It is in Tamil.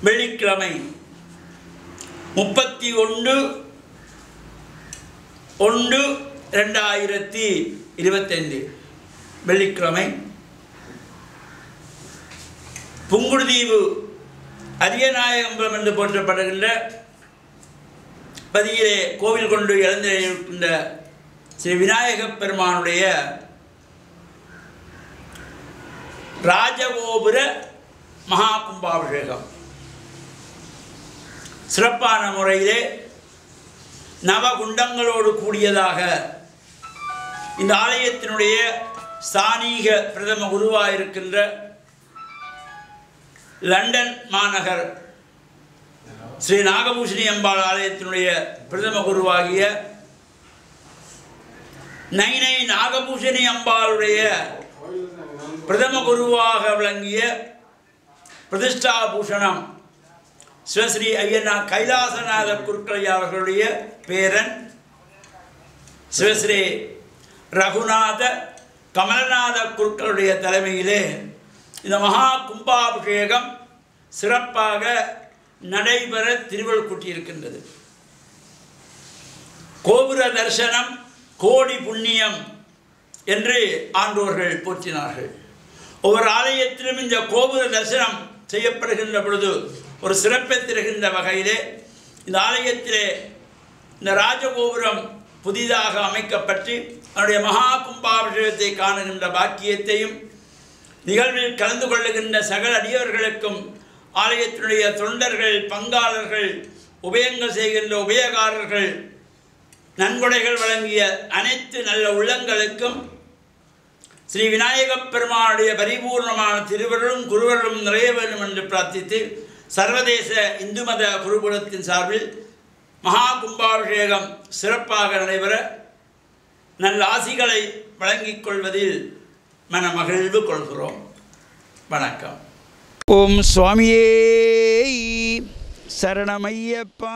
வெள்ளிக்கிழமை 31/1/2025 வெள்ளிக்கிழமை புங்குடுதீவு அரியநாயகம்பலம் என்று போற்றப்படுகின்ற பதியிலே கோவில் கொண்டு எழுந்திருக்கின்ற ஸ்ரீ விநாயகப் பெருமானுடைய ராஜகோபுர மகா கும்பாபிஷேகம் சிறப்பான முறையிலே நவகுண்டங்களோடு கூடியதாக இந்த ஆலயத்தினுடைய ஸ்தானீக பிரதம குருவாக இருக்கின்ற லண்டன் மாநகர் ஸ்ரீ நாகபூஷணி அம்பாள் ஆலயத்தினுடைய பிரதம குருவாகிய நைனை நாகபூஷணி அம்பாளுடைய பிரதம குருவாக விளங்கிய பிரதிஷ்டா பூஷணம் சிவஸ்ரீ ஐயனா கைலாசநாத குருக்களையா அவர்களுடைய பேரன் சிவஸ்ரீ ரகுநாத கமலநாத குருக்களுடைய தலைமையிலே இந்த மகா கும்பாபிஷேகம் சிறப்பாக நடைபெற திருவள்ளுவர் கூட்டியிருக்கின்றது. கோபுர தரிசனம் கோடி புண்ணியம் என்று ஆண்டோர்கள் போற்றினார்கள். ஒவ்வொரு ஆலயத்திலும் இந்த கோபுர தரிசனம் செய்யப்படுகின்ற பொழுது ஒரு சிறப்பை தருகின்ற வகையிலே இந்த ஆலயத்திலே இந்த ராஜகோபுரம் புதிதாக அமைக்கப்பட்டு அவருடைய மகா கும்பாபிஷேகத்தை காணுகின்ற பாக்கியத்தையும் நிகழ்வில் கலந்து கொள்ளுகின்ற சகல அடியவர்களுக்கும் ஆலயத்தினுடைய தொண்டர்கள் பங்காளர்கள் உபயங்கள் செய்கின்ற உபயகாரர்கள் நன்கொடைகள் வழங்கிய அனைத்து நல்ல உள்ளங்களுக்கும் ஸ்ரீ விநாயகப் பெருமானுடைய பரிபூர்ணமான திருவருளும் குருவருளும் நிறைய வேண்டும் என்று பிரார்த்தித்து சர்வதேச இந்து மத குருகுலத்தின் சார்பில் மகா கும்பாபிஷேகம் சிறப்பாக நடைபெற நல்ல ஆசிகளை வழங்கிக் கொள்வதில் மன மகிழ்வு கொள்கிறோம். வணக்கம். ஓம் சுவாமியே சரணமையப்பா.